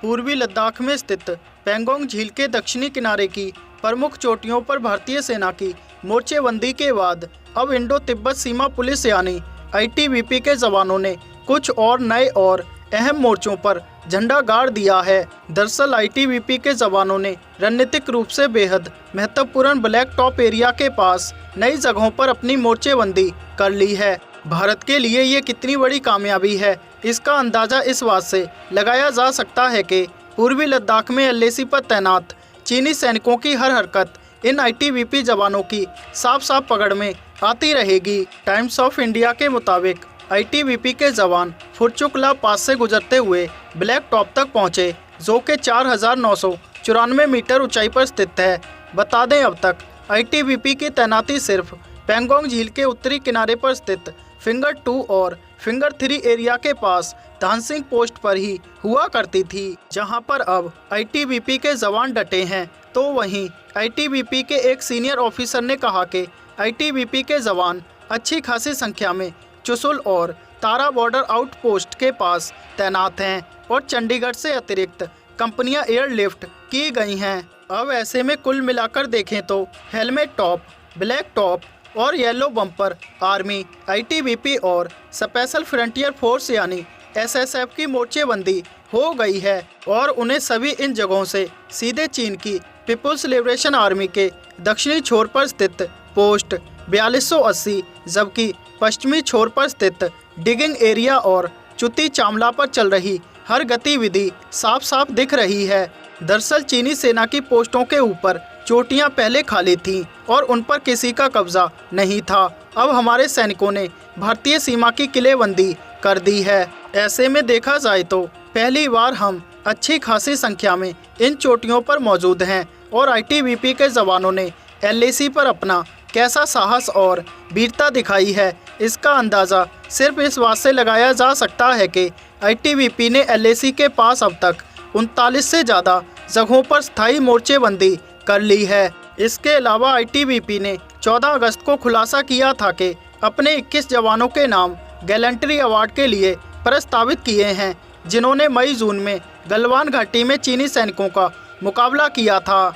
पूर्वी लद्दाख में स्थित पैंगोंग झील के दक्षिणी किनारे की प्रमुख चोटियों पर भारतीय सेना की मोर्चेबंदी के बाद अब इंडो तिब्बत सीमा पुलिस यानी आईटीबीपी के जवानों ने कुछ और नए और अहम मोर्चों पर झंडा गाड़ दिया है। दरअसल आईटीबीपी के जवानों ने रणनीतिक रूप से बेहद महत्वपूर्ण ब्लैक टॉप एरिया के पास नई जगहों पर अपनी मोर्चेबंदी कर ली है। भारत के लिए ये कितनी बड़ी कामयाबी है, इसका अंदाजा इस बात से लगाया जा सकता है कि पूर्वी लद्दाख में एलएसी पर तैनात चीनी सैनिकों की हर हरकत इन आईटीबीपी जवानों की साफ साफ पकड़ में आती रहेगी। टाइम्स ऑफ इंडिया के मुताबिक आईटीबीपी के जवान फुरचुकला पास से गुजरते हुए ब्लैक टॉप तक पहुंचे, जो कि 4,994 मीटर ऊंचाई पर स्थित है। बता दें, अब तक आईटीबीपी की तैनाती सिर्फ पैंगोंग झील के उत्तरी किनारे पर स्थित फिंगर 2 और फिंगर 3 एरिया के पास धानसिंग पोस्ट पर ही हुआ करती थी, जहां पर अब आईटीबीपी के जवान डटे हैं। तो वहीं आईटीबीपी के एक सीनियर ऑफिसर ने कहा कि आईटीबीपी के जवान अच्छी खासी संख्या में चुशुल और तारा बॉर्डर आउटपोस्ट के पास तैनात हैं और चंडीगढ़ से अतिरिक्त कंपनियां एयरलिफ्ट की गई हैं। अब ऐसे में कुल मिलाकर देखें तो हेलमेट टॉप, ब्लैक टॉप और येलो बम्पर आर्मी, आईटीबीपी और स्पेशल फ्रंटियर फोर्स यानी एसएसएफ की मोर्चेबंदी हो गई है और उन्हें सभी इन जगहों से सीधे चीन की पीपुल्स लिबरेशन आर्मी के दक्षिणी छोर पर स्थित पोस्ट 4280 जबकि पश्चिमी छोर पर स्थित डिगिंग एरिया और चुती चामला पर चल रही हर गतिविधि साफ साफ दिख रही है। दरअसल चीनी सेना की पोस्टों के ऊपर चोटियां पहले खाली थीं और उन पर किसी का कब्जा नहीं था। अब हमारे सैनिकों ने भारतीय सीमा की किलेबंदी कर दी है। ऐसे में देखा जाए तो पहली बार हम अच्छी खासी संख्या में इन चोटियों पर मौजूद हैं और आईटीबीपी के जवानों ने एलएसी पर अपना कैसा साहस और वीरता दिखाई है, इसका अंदाज़ा सिर्फ इस बात से लगाया जा सकता है कि आईटीबीपी ने एलएसी के पास अब तक 39 से ज़्यादा जगहों पर स्थायी मोर्चेबंदी कर ली है। इसके अलावा आईटीबीपी ने 14 अगस्त को खुलासा किया था कि अपने 21 जवानों के नाम गैलेंट्री अवार्ड के लिए प्रस्तावित किए हैं, जिन्होंने मई जून में गलवान घाटी में चीनी सैनिकों का मुकाबला किया था।